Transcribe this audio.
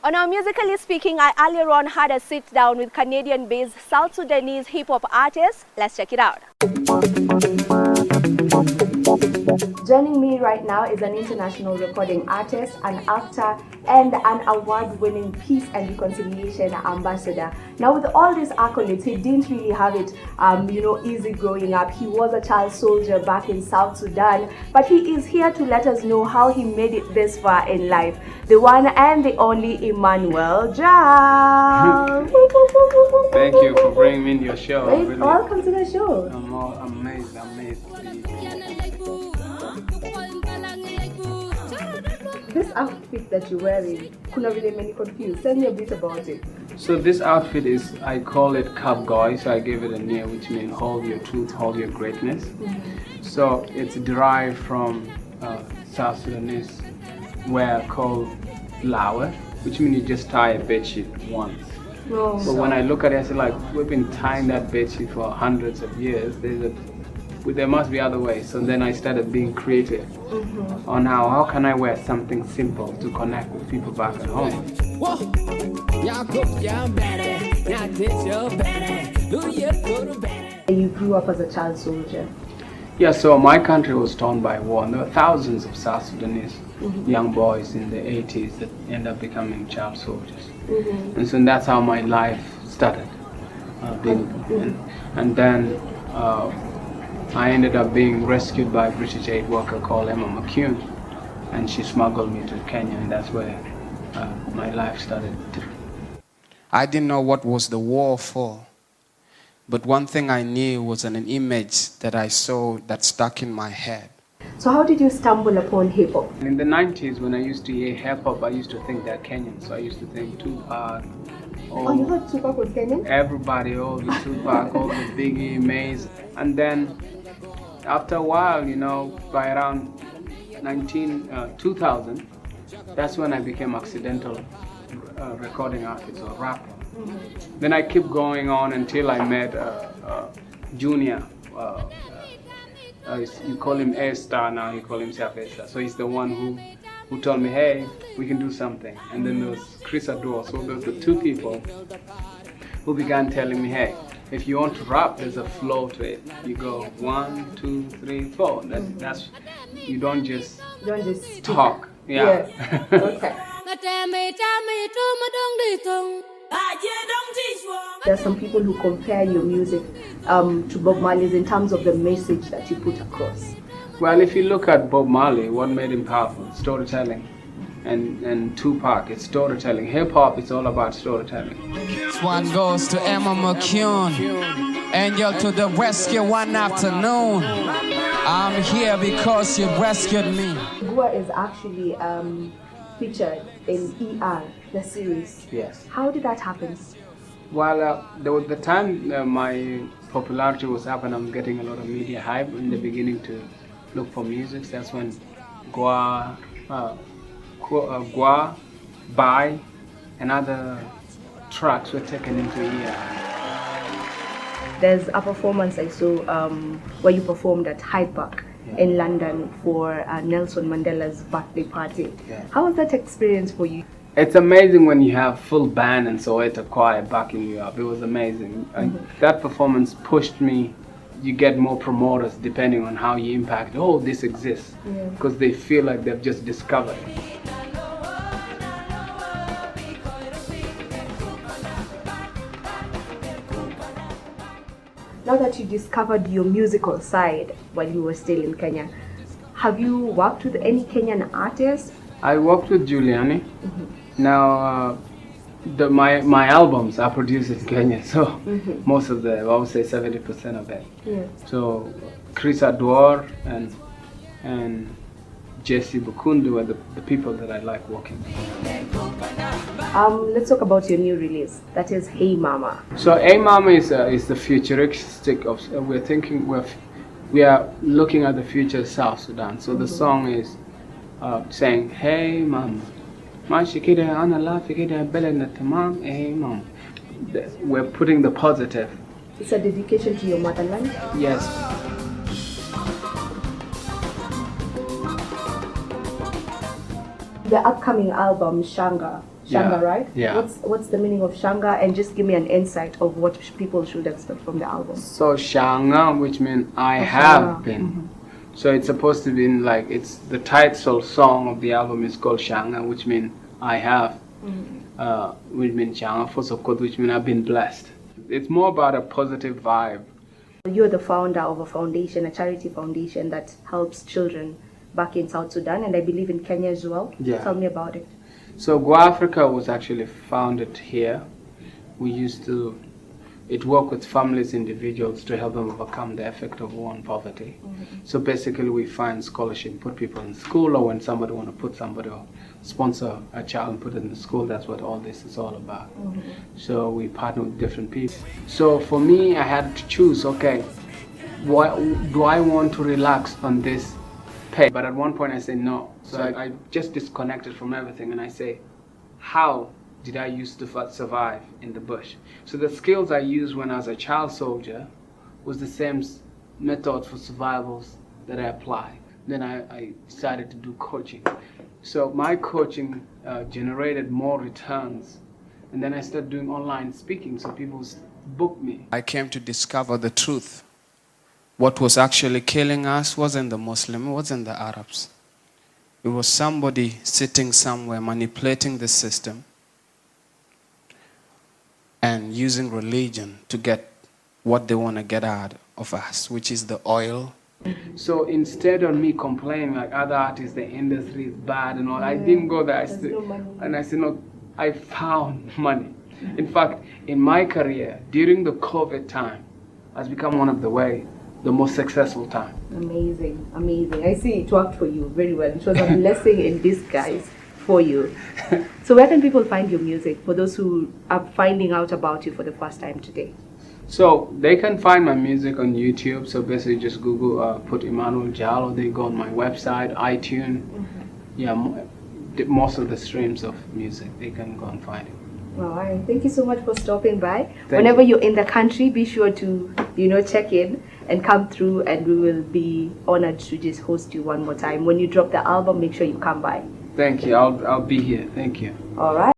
On our Musically Speaking, I earlier on had a sit down with Canadian-based South Sudanese hip-hop artist. Let's check it out. Joining me right now is an international recording artist, an actor, and an award-winning peace and reconciliation ambassador. Now, with all these accolades, he didn't really have it, easy growing up. He was a child soldier back in South Sudan, but he is here to let us know how he made it this far in life. The one and the only Emmanuel Jal. Thank you for bringing me in your show. Really. Welcome to the show. I'm amazed to be here. This outfit that you're wearing, couldn't really make me confused. Tell me a bit about it. So this outfit is, I call it Kabgoy, so I gave it a name which means hold your truth, hold your greatness. So it's derived from South Sudanese wear called lawa, which means you just tie a bedsheet once. Oh, but when I look at it, I say like, we've been tying that bedsheet for hundreds of years. There must be other ways. So then I started being creative on how can I wear something simple to connect with people back at home. You grew up as a child soldier. Yeah, so my country was torn by war, and there were thousands of South Sudanese young boys in the 80s that end up becoming child soldiers. And so that's how my life started. And then I ended up being rescued by a British aid worker called Emmanuel Jal, and she smuggled me to Kenya, and that's where my life started. I didn't know what was the war for, but one thing I knew was an image that I saw that stuck in my head. So how did you stumble upon hip-hop? In the 90s, when I used to hear hip-hop, I used to think they're Kenyan, so I used to think Tupac. Oh, you thought Tupac was Kenyan? Everybody, all the Tupac, all the Biggie, Maze. And then after a while, by around 2000, that's when I became accidental recording artist or rapper. Then I kept going on until I met Junior. You call him A-Star now, he call himself A-Star. So he's the one who told me, hey, we can do something. And then there was Chris Ador. So those were two people who began telling me, hey, if you want to rap, there's a flow to it. You go 1, 2, 3, 4. That's you don't just talk. Yeah. Okay. There are some people who compare your music to Bob Marley's in terms of the message that you put across. Well, if you look at Bob Marley, what made him powerful? Storytelling. And Tupac, it's storytelling. Hip-hop, it's all about storytelling. This one goes to Emmanuel Jal, Angel to the rescue one afternoon. I'm here because you rescued me. Gua is actually featured in ER, the series. Yes. How did that happen? Well, there was the time my popularity was up and I'm getting a lot of media hype in the beginning to look for music. That's when Gua, Bye, and other tracks were taken into ER. There's a performance I saw where you performed at Hyde Park in London for Nelson Mandela's birthday party. Yeah. How was that experience for you? It's amazing when you have full band and Soweto choir backing you up. It was amazing. That performance pushed me. You get more promoters depending on how you impact. Oh, this exists, because they feel like they've just discovered it. Now that you discovered your musical side while you were still in Kenya, have you worked with any Kenyan artists? I worked with Giuliani. Now, my albums are produced in Kenya, so most of them, I would say 70% of it. Yeah. So Chris Ador and Jesse Bukundu are the people that I like working with. Let's talk about your new release. That is Hey Mama. So Hey Mama is the futuristic of. We are looking at the future of South Sudan. So the song is saying Hey Mama. Hey Mama. We're putting the positive. It's a dedication to your motherland? Yes. The upcoming album, Shanga, Shanga, right? Yeah. What's the meaning of Shanga? And just give me an insight of what people should expect from the album. So Shanga, which means I Oh, have Shanga. been. So it's supposed to be like, it's the title song of the album is called Shanga, which means I have, which means Shanga for Sokot, which means I've been blessed. It's more about a positive vibe. You're the founder of a foundation, a charity foundation that helps children back in South Sudan, and I believe in Kenya as well. Yeah. Tell me about it. So Go Africa was actually founded here. It worked with families, individuals to help them overcome the effect of war and poverty. So basically we find scholarship, put people in school, or when somebody want to put somebody or sponsor a child and put it in the school, that's what all this is all about. So we partner with different people. So for me, I had to choose, okay, do I want to relax on this pay? But at one point I said no. So I just disconnected from everything and I say, how did I used to survive in the bush? So the skills I used when I was a child soldier was the same method for survivals that I applied. Then I decided to do coaching. So my coaching generated more returns. And then I started doing online speaking, so people booked me. I came to discover the truth. What was actually killing us wasn't the Muslim, it wasn't the Arabs. It was somebody sitting somewhere manipulating the system and using religion to get what they want to get out of us, which is the oil. So instead of me complaining like other artists, the industry is bad and all, I didn't go there. I said, no, I found money. In fact, in my career, during the COVID time, has become one of the most successful time. Amazing, amazing. I see it worked for you very well. It was a blessing in disguise for you. So where can people find your music for those who are finding out about you for the first time today? So they can find my music on YouTube. So basically just Google, put Emmanuel Jal, or they go on my website, iTunes. Yeah, most of the streams of music, they can go and find it. All right. Thank you so much for stopping by. Whenever you're in the country, be sure to, check in and come through, and we will be honored to just host you one more time. When you drop the album, make sure you come by. Thank you. I'll be here. Thank you. All right.